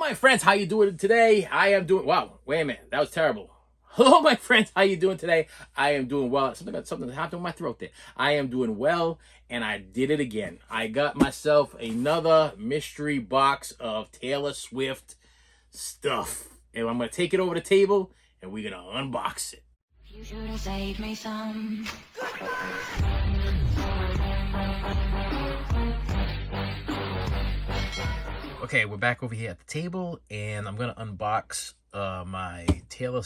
my friends, how you doing today? I am doing, wow, wait a minute, that was terrible. Hello, my friends, how you doing today? I am doing well. Something happened with my throat there. I am doing well, and I did it again. I got myself another mystery box of Taylor Swift stuff. And I'm going to take it over the table, and we're going to unbox it. You should have saved me some. Okay, we're back over here at the table, and I'm gonna unbox my Taylor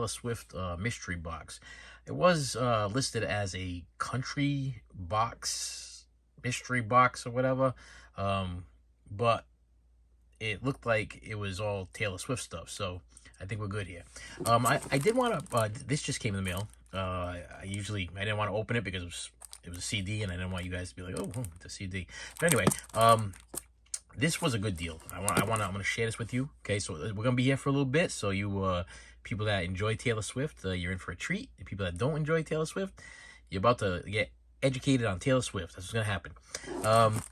Swift mystery box. It was listed as a country box, mystery box or whatever, but it looked like it was all Taylor Swift stuff, so I think we're good here. I did want to. This just came in the mail. I didn't want to open it because it was a CD, and I didn't want you guys to be like, oh, it's a CD. But anyway, this was a good deal. I'm gonna share this with you. Okay, so we're gonna be here for a little bit. So you people that enjoy Taylor Swift, you're in for a treat. And people that don't enjoy Taylor Swift, you're about to get educated on Taylor Swift. That's what's gonna happen.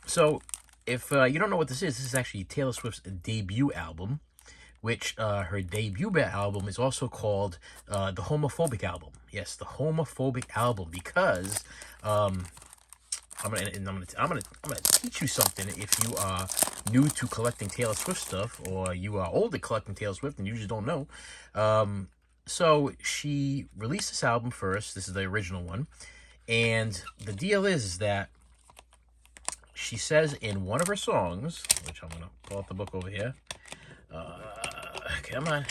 So if you don't know what this is actually Taylor Swift's debut album, which her debut album is also called the Homophobic album. Yes, the Homophobic album, because I'm gonna teach you something if you are new to collecting Taylor Swift stuff, or you are older collecting Taylor Swift and you just don't know. So she released this album first. This is the original one, and the deal is that she says in one of her songs, which I'm gonna pull out the book over here. Come on.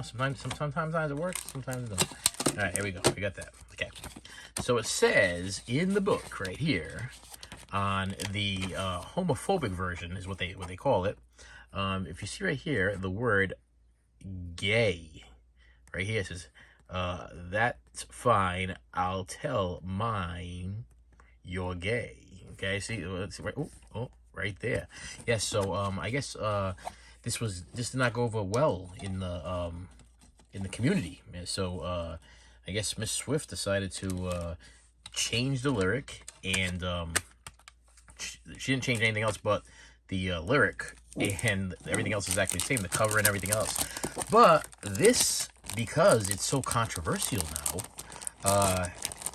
Sometimes it works, sometimes it doesn't. All right, here we go. We got that. Okay. So it says in the book right here, on the homophobic version is what they call it. If you see right here, the word gay, right here, it says, that's fine. I'll tell mine you're gay. Okay, see, it's right. Oh, right there. Yes. So I guess this did not go over well in the community. So I guess Miss Swift decided to change the lyric, and she didn't change anything else but the lyric, and everything else is actually the same, the cover and everything else. But this, because it's so controversial now,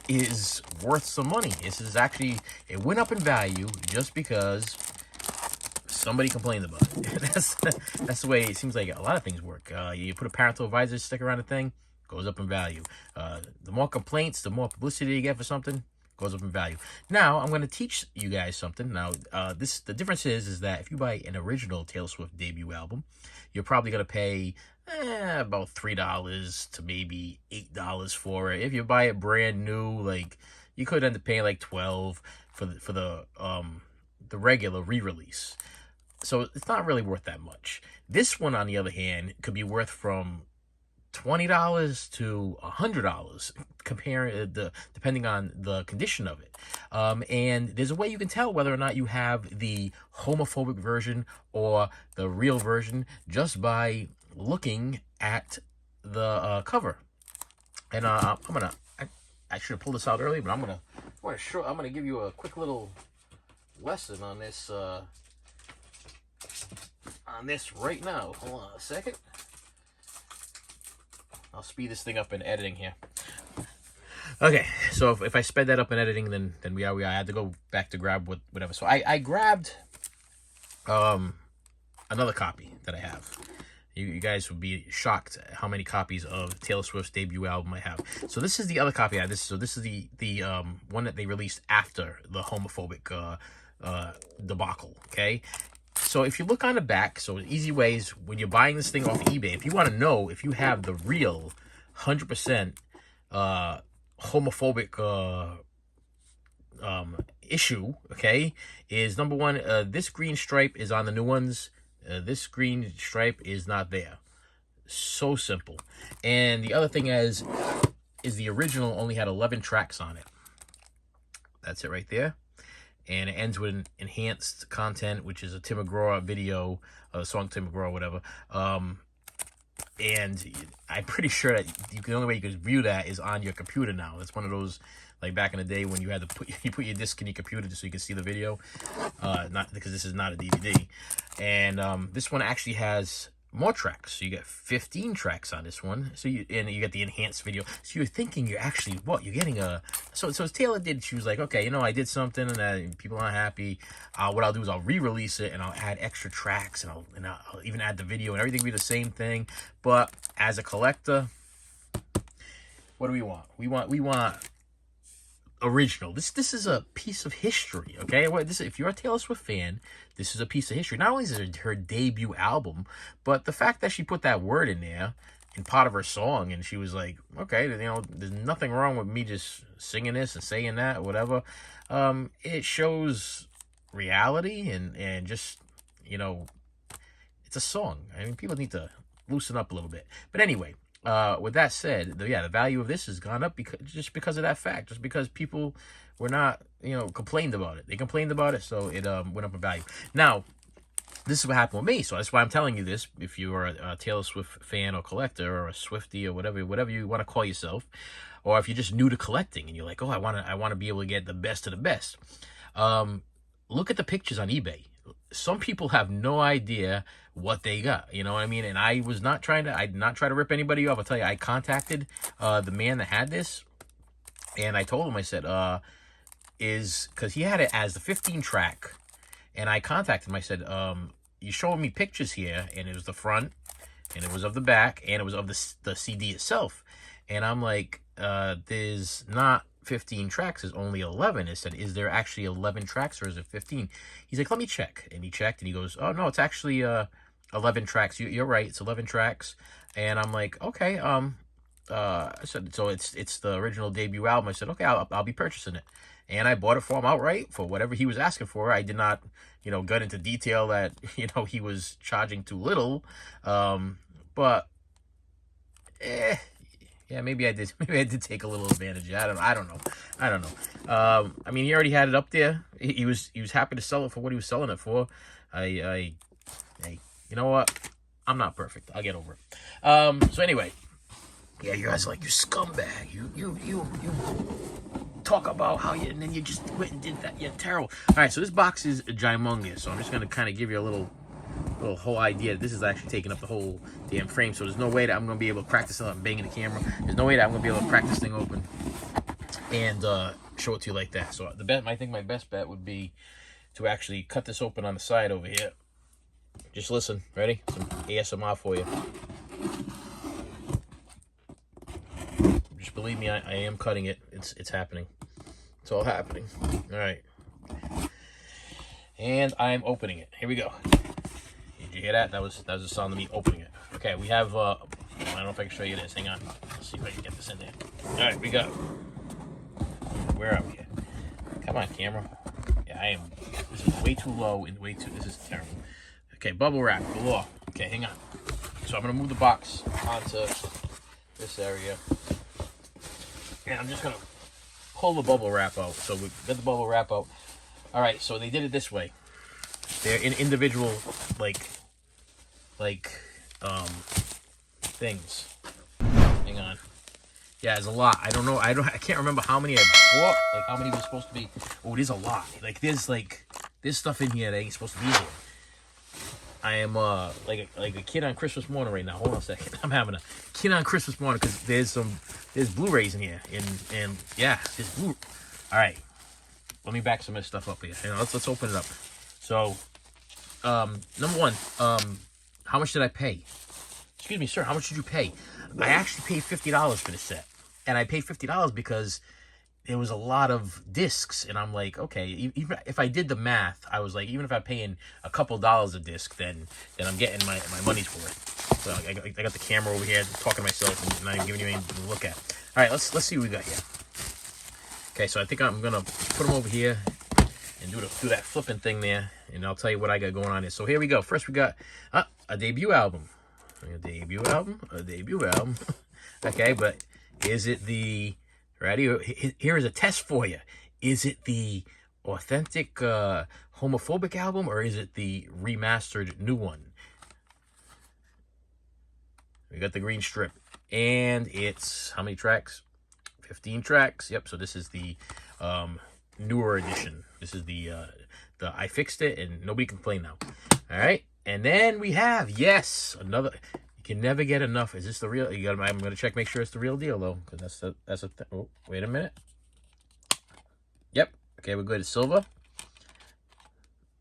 is worth some money. This is actually, it went up in value just because somebody complained about it. That's the way it seems like a lot of things work. You put a parental advisor sticker on a thing, goes up in value. The more complaints, the more publicity you get for something, goes up in value. Now, I'm going to teach you guys something. Now, the difference is that if you buy an original Taylor Swift debut album, you're probably going to pay about $3 to maybe $8 for it. If you buy it brand new, like, you could end up paying like $12 for the regular re-release. So it's not really worth that much. This one, on the other hand, could be worth from $20 to $100, depending on the condition of it. And there's a way you can tell whether or not you have the homophobic version or the real version just by looking at the cover. And I should have pulled this out earlier, but I'm gonna give you a quick little lesson on this. On this right now. Hold on a second. I'll speed this thing up in editing here. Okay, so if I sped that up in editing, then we are. I had to go back to grab whatever. So I grabbed another copy that I have. You guys would be shocked at how many copies of Taylor Swift's debut album I have. So this is the other copy I have. This is the one that they released after the homophobic debacle. Okay. So if you look on the back, so easy ways when you're buying this thing off eBay, if you want to know if you have the real 100% homophobic issue, okay, is number one, this green stripe is on the new ones. This green stripe is not there. So simple. And the other thing is the original only had 11 tracks on it. That's it right there. And it ends with enhanced content, which is a Tim McGraw video, a song Tim McGraw, whatever. And I'm pretty sure that the only way you can view that is on your computer now. It's one of those, like back in the day when you had to put your disc in your computer just so you can see the video. Not because this is not a DVD. And this one actually has more tracks. So you get 15 tracks on this one. So you get the enhanced video. So you're thinking you're actually what? You're getting a so as Taylor did, she was like, okay, you know, I did something and people aren't happy. What I'll do is I'll re-release it and I'll add extra tracks and I'll even add the video and everything will be the same thing. But as a collector, what do we want? We want original. This is a piece of history, okay? If you're a Taylor Swift fan, this is a piece of history. Not only is it her debut album, but the fact that she put that word in there in part of her song, and she was like, okay, you know, there's nothing wrong with me just singing this and saying that, whatever. It shows reality and just, you know, it's a song. I mean, people need to loosen up a little bit. But anyway, with that said, the value of this has gone up because of that fact. Just because people were not, you know, complained about it. They complained about it, so it went up in value. Now, this is what happened with me, so that's why I'm telling you this. If you are a Taylor Swift fan or collector or a Swiftie or whatever you want to call yourself, or if you're just new to collecting and you're like, oh, I want to be able to get the best of the best. Look at the pictures on eBay. Some people have no idea what they got, you know what I mean? And I did not try to rip anybody off. I'll tell you, I contacted the man that had this, and I told him, I said, because he had it as the 15 track, and I contacted him. I said, you showing me pictures here, and it was the front, and it was of the back, and it was of the CD itself, and I'm like, there's not 15 tracks, is only 11. I said, is there actually 11 tracks or is it 15? He's like, let me check. And he checked and he goes, oh no, it's actually 11 tracks. You're right, it's 11 tracks. And I'm like, okay. I said, so it's the original debut album. I said, okay, I'll be purchasing it. And I bought it for him outright for whatever he was asking for. I did not, you know, get into detail that, you know, he was charging too little. But yeah, maybe I did. Maybe I did take a little advantage. I don't know. I mean, he already had it up there. He was happy to sell it for what he was selling it for. Hey, you know what? I'm not perfect. I'll get over it. So anyway, yeah, you guys are like, you scumbag. You talk about how you, and then you just went and did that. You're terrible. All right, so this box is gymongous. So I'm just gonna kind of give you a little whole idea. This is actually taking up the whole damn frame, so there's no way that I'm gonna be able to crack this up and banging the camera. There's no way that I'm gonna be able to crack this thing open and show it to you like that. So I think my best bet would be to actually cut this open on the side over here. Just listen. Ready? Some ASMR for you. Just believe me, I am cutting it. It's happening. It's all happening. All right. And I'm opening it. Here we go. Did you hear that? That was the sound of me opening it. Okay, we have, I don't know if I can show you this. Hang on. Let's see if I can get this in there. All right, we got, where are we here? Come on, camera. Yeah, this is way too low and this is terrible. Okay, bubble wrap galore. Okay, hang on. So I'm going to move the box onto this area. And I'm just going to pull the bubble wrap out. So we got the bubble wrap out. All right, so they did it this way. They're in individual, like things. Hang on. Yeah, it's a lot. I don't know. I can't remember how many I bought. Like how many was supposed to be. Oh, it is a lot. Like there's stuff in here that ain't supposed to be here. I am like a kid on Christmas morning right now. Hold on a second. I'm having a kid on Christmas morning because there's Blu-rays in here and yeah, there's Blu. All right, let me back some of this stuff up here. You know, let's open it up. So, number one, how much did I pay? Excuse me, sir. How much did you pay? I actually paid $50 for this set, and I paid $50 because there was a lot of discs, and I'm like, okay, even if I did the math, I was like, even if I'm paying a couple dollars a disc, then I'm getting my money's worth. So I got the camera over here, talking to myself, and not even giving you anything to look at. All right, let's see what we got here. Okay, so I think I'm gonna put them over here and do that flipping thing there, and I'll tell you what I got going on here. So here we go. First, we got a debut album. A debut album. Okay, but is it the... Ready? Here is a test for you. Is it the authentic homophobic album, or is it the remastered new one? We got the green strip. And it's... how many tracks? 15 tracks. Yep, so this is the newer edition. This is the I fixed it, and nobody can play now. All right? And then we have, yes, another. You can never get enough. Is this the real? You got. I'm gonna check, make sure it's the real deal though, because that's a. Oh, wait a minute. Yep. Okay, we're good. It's silver.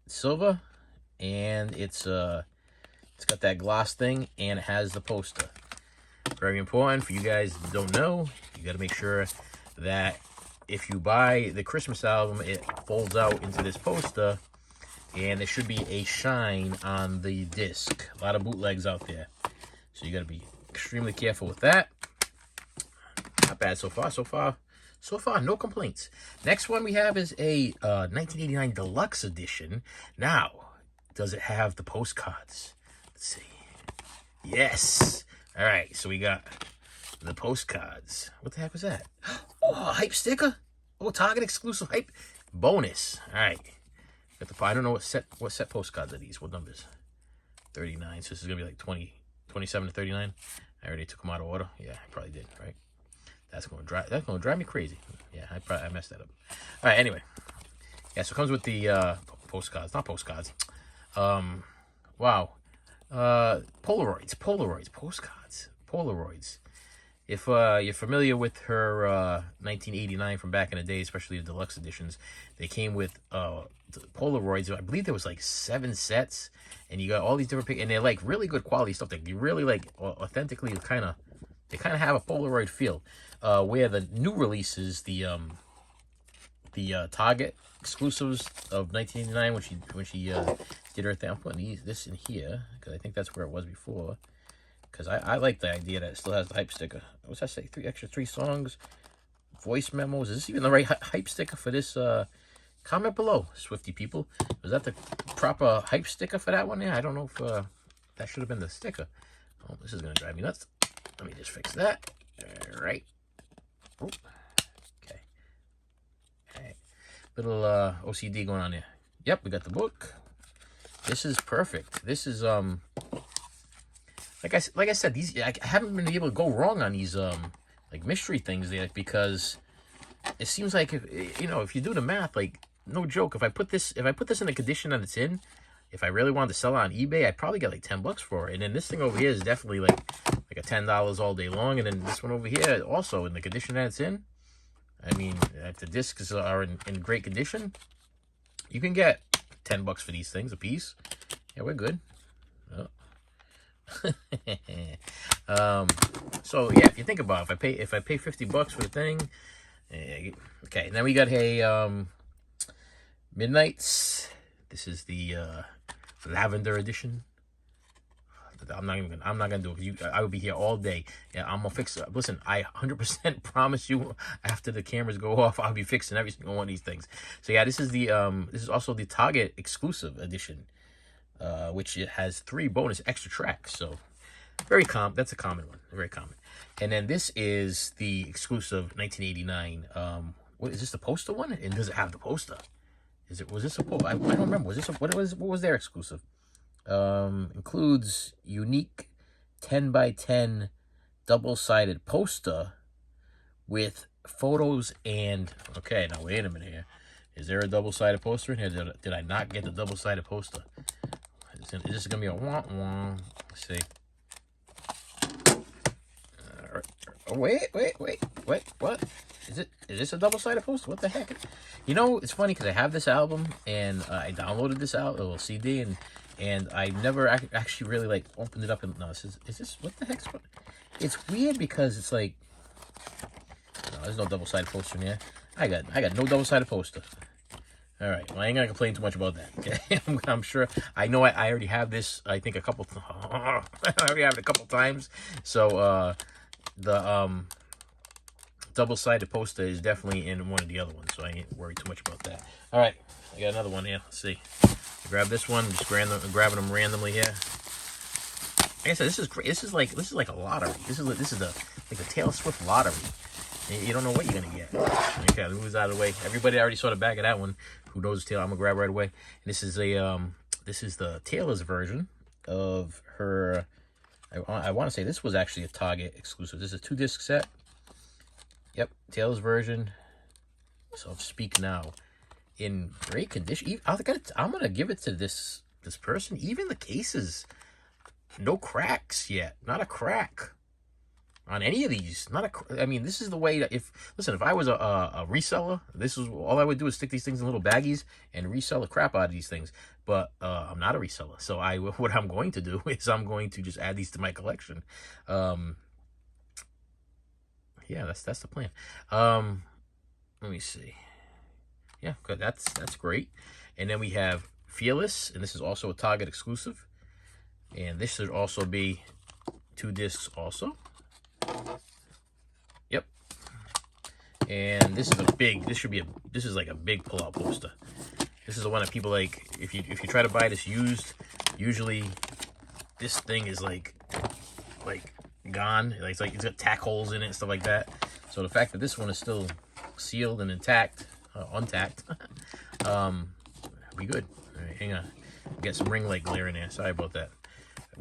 Silver, and it's got that gloss thing, and it has the poster. Very important for you guys that don't know. You got to make sure that if you buy the Christmas album, it folds out into this poster. And there should be a shine on the disc. A lot of bootlegs out there. So you got to be extremely careful with that. Not bad so far. So far, no complaints. Next one we have is a 1989 Deluxe Edition. Now, does it have the postcards? Let's see. Yes. All right, so we got the postcards. What the heck was that? Oh, a hype sticker. Oh, Target exclusive hype bonus. All right. Got the, I don't know what set postcards are these. What numbers? 39. So this is gonna be like 27 to 39. I already took them out of order. Yeah, I probably did. Right. That's gonna drive me crazy. Yeah, I messed that up. All right. Anyway. Yeah. So it comes with the postcards. Not postcards. Wow. Polaroids. Polaroids. If you're familiar with her 1989 from back in the day, especially the deluxe editions, they came with Polaroids. I believe there was like 7 sets, and you got all these different pictures, and they're like really good quality stuff. They really like authentically kind of have a Polaroid feel. Where the new releases, the Target exclusives of 1989, when she did her thing. I'm putting this in here because I think that's where it was before. Because I like the idea that it still has the hype sticker. What's that say? 3 songs, voice memos. Is this even the right hype sticker for this? Comment below, Swiftie people. Was that the proper hype sticker for that one? Yeah, I don't know if that should have been the sticker. Oh, this is going to drive me nuts. Let me just fix that. All right. Ooh. Okay. All right. Little OCD going on there. Yep, we got the book. This is perfect. This is like I said, these I haven't been able to go wrong on these like mystery things there, because it seems like if you do the math, like no joke, if I put this in the condition that it's in, if I really wanted to sell it on eBay, I'd probably get like $10 for it. And then this thing over here is definitely like a $10 all day long. And then this one over here also in the condition that it's in. I mean, if the discs are in great condition, you can get $10 for these things a piece. Yeah, we're good. Oh. So yeah, if you think about it, if I pay $50 for the thing, okay. Then we got a Midnights. This is the lavender edition. I'm not gonna do it. I will be here all day. Yeah, I'm gonna fix it. Listen, I 100% promise you. After the cameras go off, I'll be fixing every single one of these things. So yeah, this is the this is also the Target exclusive edition, which it has 3 bonus extra tracks. So very common. That's a common one. Very common. And then this is the exclusive 1989. What is this? The poster one? And does it have the poster? Was this a poster? I don't remember. Was this what was their exclusive? Includes unique 10x10 double-sided poster with photos and... Okay, now wait a minute here. Is there a double-sided poster in here? Did I not get the double-sided poster? Is this going to be a wah-wah? Let's see. Oh, wait. What? Is this a double-sided poster? What the heck? You know, it's funny because I have this album, and I downloaded this out, a little CD, and I never actually really like opened it up. And no, is this what the heck's what? It's weird because it's like, no, there's no double-sided poster in here. I got no double-sided poster. All right, well, I ain't gonna complain too much about that. Okay, I'm sure. I know I already have this. I think I already have it a couple times. So the double-sided poster is definitely in one of the other ones, so I ain't worried too much about that. All right, I got another one here. Let's see. Grab this one. Just grabbing them randomly here. Like I said, this is great. This is like a lottery. This is like a Taylor Swift lottery. You don't know what you're gonna get. Okay, let me move out of the way. Everybody already saw the back of that one. Who knows Taylor? I'm gonna grab right away. And this is the Taylor's version of her. I want to say this was actually a Target exclusive. This is a 2-disc set. Yep, Taylor's version. So Speak Now, in great condition. I'm gonna give it to this this person, even the cases, no cracks yet. Not a crack on any of these. I mean, this is the way that if I was a reseller, this is all I would do is stick these things in little baggies and resell the crap out of these things. But I'm not a reseller, so what I'm going to do is I'm going to just add these to my collection. Yeah, that's the plan. Let me see. Yeah, good. That's great. And then we have Fearless, and this is also a Target exclusive. And this should also be 2 discs also. Yep. And this is this is like a big pull-out poster. This is the one that people like. If you try to buy this used, usually this thing is like gone. It's like it's got tack holes in it and stuff like that. So the fact that this one is still sealed and intact, untacked, be good. All right, hang on. Get some ring light glare in there. Sorry about that.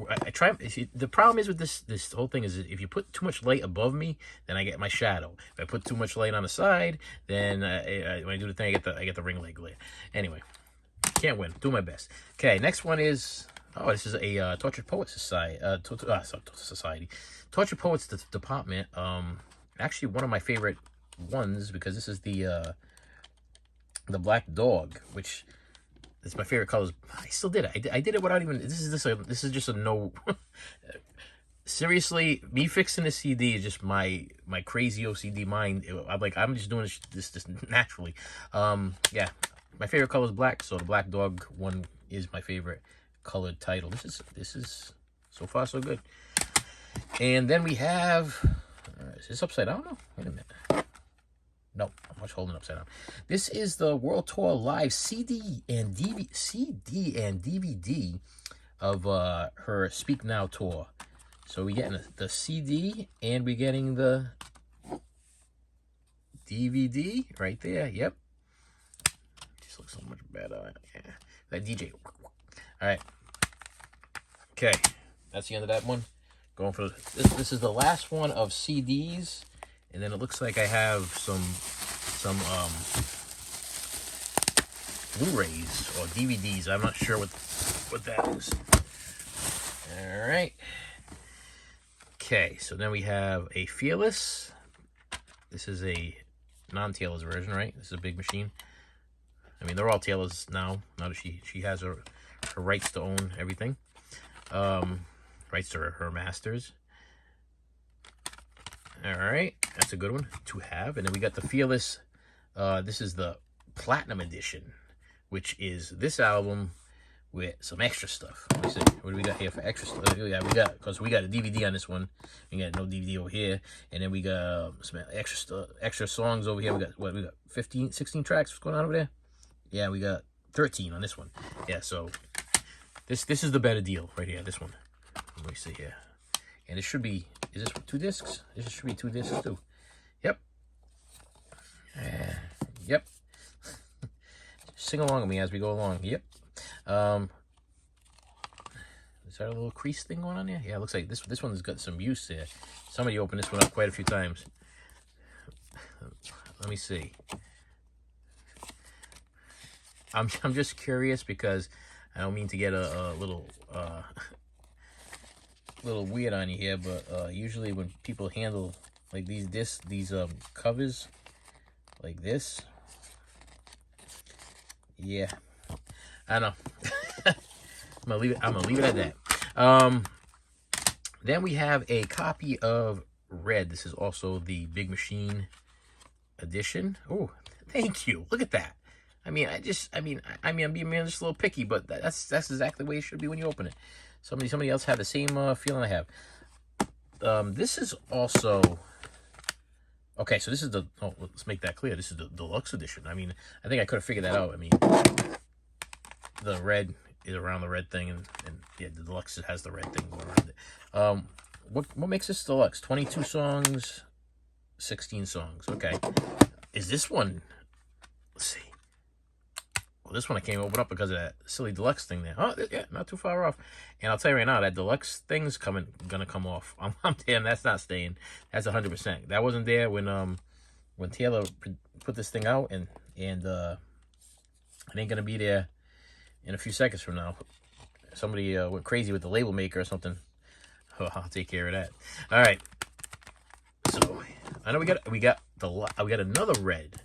I try. The problem is with this whole thing is if you put too much light above me, then I get my shadow. If I put too much light on the side, then when I do the thing, I get the ring light glare. Anyway, can't win. Do my best. Okay, next one is this is a Tortured Poets Society. Tortured Poets Department. Actually, one of my favorite ones because this is the Black Dog, which. It's my favorite colors. I still did it. I did it without even. This is just a no. Seriously, me fixing the CD is just my crazy OCD mind. I'm just doing this naturally. Yeah, my favorite color is black, so the Black Dog one is my favorite colored title. This is so far so good. And then we have. Is this upside down? No, wait a minute. No, I'm much holding it upside down. This is the World Tour Live CD and DVD of her Speak Now tour. So we're getting the CD and we're getting the DVD right there. Yep. Just looks so much better. Yeah. That DJ. All right. Okay. That's the end of that one. Going for this is the last one of CDs. And then it looks like I have some Blu-rays or DVDs. I'm not sure what that is. All right. Okay, so then we have a Fearless. This is a non-Taylor's version, right? This is a big machine. I mean, they're all Taylor's now. Now that she has her rights to own everything. Rights to her masters. All right, that's a good one to have. And then we got the Fearless. This is the Platinum Edition, which is this album with some extra stuff. Let me see. What do we got here for extra stuff? Because we got a DVD on this one. We got no DVD over here. And then we got some extra songs over here. We got 15, 16 tracks. What's going on over there? Yeah, we got 13 on this one. Yeah, so this is the better deal right here. This one. Let me see here. And it should be, is this 2 discs? This should be 2 discs too. Yep. Yep. Sing along with me as we go along. Yep. Is there a little crease thing going on there? Yeah, it looks like this one's got some use there. Somebody opened this one up quite a few times. Let me see. I'm just curious because I don't mean to get a little weird on you here, but usually when people handle like these covers like this, yeah, I know. I'm gonna leave it at that. Then we have a copy of Red. This is also the Big Machine edition. Oh, thank you. Look at that. I'm being just a little picky, but that's exactly the way it should be when you open it. Somebody else had the same feeling I have. This is also okay. So this is let's make that clear. This is the deluxe edition. I mean, I think I could have figured that out. I mean, the red is around the red thing, and yeah, the deluxe has the red thing going around it. What makes this deluxe? 22 songs, 16 songs. Okay, is this one? Let's see. Well, this one I can't open up because of that silly deluxe thing there. Oh, yeah, not too far off. And I'll tell you right now, that deluxe thing's gonna come off. I'm damn, that's not staying. That's 100%. That wasn't there when Taylor put this thing out, and it ain't gonna be there in a few seconds from now. somebody went crazy with the label maker or something. Oh, I'll take care of that. All right. So I know we got another red.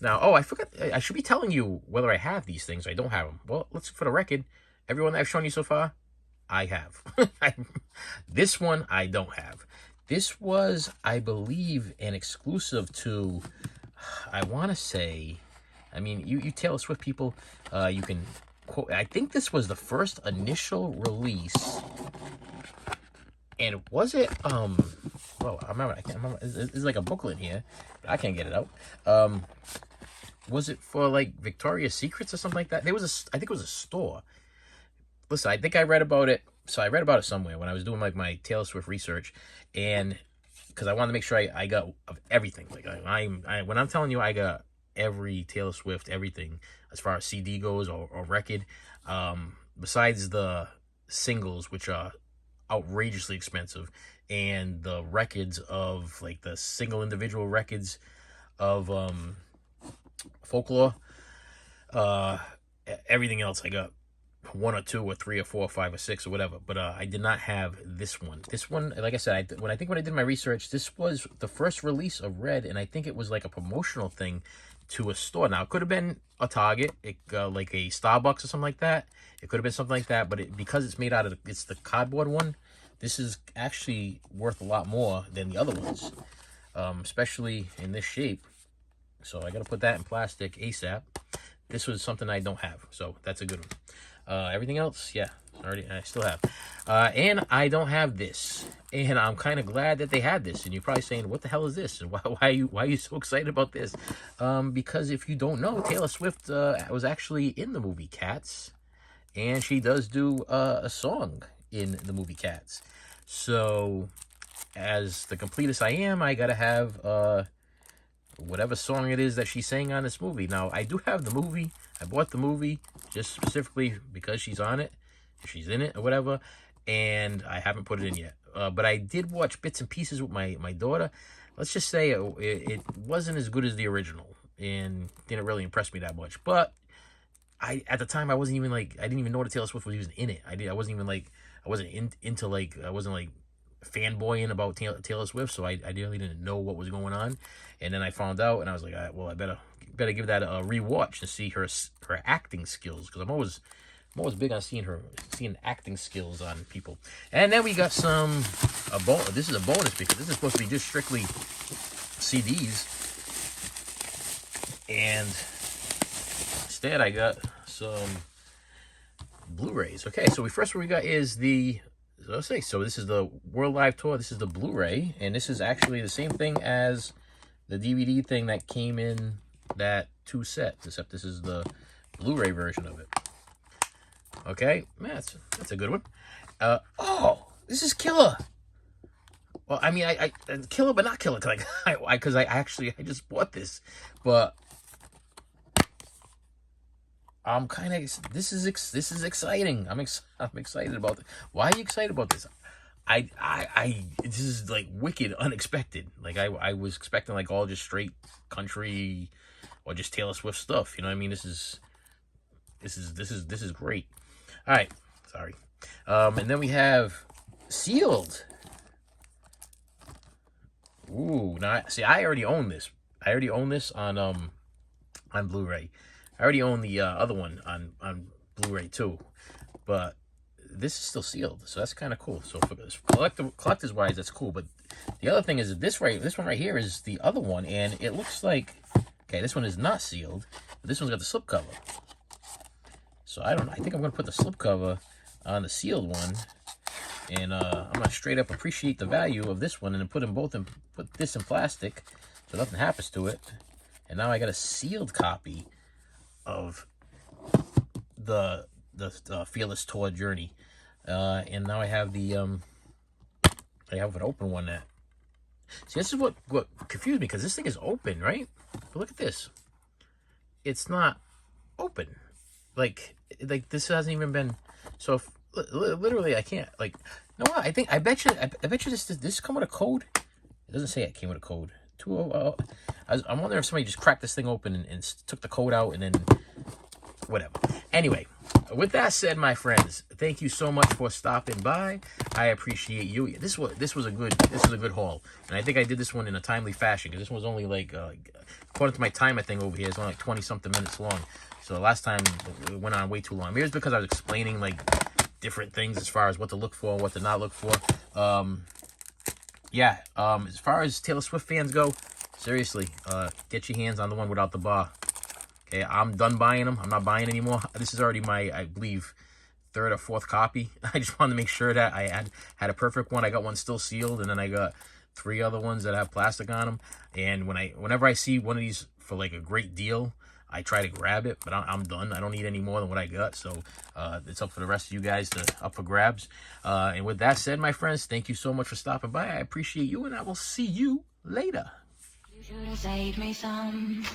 Now, oh, I forgot. I should be telling you whether I have these things or I don't have them. Well, for the record, everyone that I've shown you so far, I have. This one I don't have. This was, I believe, an exclusive to, I want to say, I mean, you Taylor Swift people, you can quote, I think this was the first initial release. And was it, well, I can't remember, there's like a booklet here, but I can't get it out. Was it for like Victoria's Secrets or something like that? I think it was a store. Listen, I think I read about it. So I read about it somewhere when I was doing like my Taylor Swift research, and because I wanted to make sure I got everything. Like when I'm telling you I got every Taylor Swift, everything as far as CD goes or record, besides the singles, which are outrageously expensive, and the records of like the single individual records of Folklore, everything else I got 1 or 2 or 3 or 4 or 5 or 6 or whatever, but I did not have this one. This one, like I said, when I did my research, this was the first release of Red, and I think it was like a promotional thing to a store. Now it could have been a Target, like a Starbucks or something like that. It could have been something like that, but because it's made out of it's the cardboard one, this is actually worth a lot more than the other ones, especially in this shape. So I got to put that in plastic ASAP. This was something I don't have, so that's a good one. Everything else, yeah, I still have. And I don't have this. And I'm kind of glad that they had this. And you're probably saying, what the hell is this? And why are you so excited about this? Because if you don't know, Taylor Swift was actually in the movie Cats. And she does do a song in the movie Cats. So, as the completest I am, I got to have whatever song it is that she sang on this movie. Now, I do have the movie. I bought the movie just specifically because she's on it, she's in it or whatever, and I haven't put it in yet. But I did watch bits and pieces with my daughter. Let's just say it wasn't as good as the original and didn't really impress me that much. But at the time I wasn't even like, I didn't even know that Taylor Swift was even in it. I wasn't even like, I wasn't into like, I wasn't like fanboying about Taylor Swift, so I really didn't know what was going on. And then I found out, and I was like, all right, well, I better give that a rewatch to see her acting skills, because I'm always big on seeing acting skills on people. And then we got this is a bonus, because this is supposed to be just strictly CDs, and instead I got some Blu-rays. Okay, so what we got is the, so this is the World Live Tour. This is the Blu-ray, and this is actually the same thing as the DVD thing that came in that 2 sets, except this is the Blu-ray version of it. Okay, man, that's a good one. Oh, this is killer. Well, I mean, I killer, but not killer, because I just bought this, but I'm kind of, this is exciting. I'm excited about it. Why are you excited about this? This is like wicked unexpected. Like I was expecting like all just straight country or just Taylor Swift stuff. You know what I mean? This is great. All right, sorry. And then we have Sealed. Ooh, now see, I already own this. I already own this on Blu-ray. I already own the other one on Blu-ray too, but this is still sealed, so that's kind of cool. So for collectors wise, that's cool. But the other thing is that this one right here is the other one, and it looks like, okay, this one is not sealed, but this one's got the slipcover. So I don't know. I think I'm gonna put the slipcover on the sealed one, and I'm gonna straight up appreciate the value of this one, and then put this in plastic, so nothing happens to it. And now I got a sealed copy of the Fearless Tour Journey, and now I have an open one. That, see, this is what confused me, because this thing is open, right? But look at this, it's not open. Like this hasn't even been, so literally I can't, like, you know what, I bet you this come with a code. It doesn't say it came with a code. I'm wondering if somebody just cracked this thing open and took the code out and then whatever. Anyway, with that said, my friends, thank you so much for stopping by. I appreciate you. This was a good haul, and I think I did this one in a timely fashion because this one was only like according to my timer thing over here, it's only like 20 something minutes long. So the last time it went on way too long. Maybe it's because I was explaining like different things as far as what to look for, what to not look for. As far as Taylor Swift fans go, seriously, get your hands on the one without the bar. Okay, I'm done buying them. I'm not buying anymore. This is already my, I believe, third or fourth copy. I just wanted to make sure that I had a perfect one. I got one still sealed, and then I got 3 other ones that have plastic on them. And whenever I see one of these for like a great deal, I try to grab it, but I'm done. I don't need any more than what I got. So it's up for the rest of you guys up for grabs. And with that said, my friends, thank you so much for stopping by. I appreciate you, and I will see you later. You should have saved me some.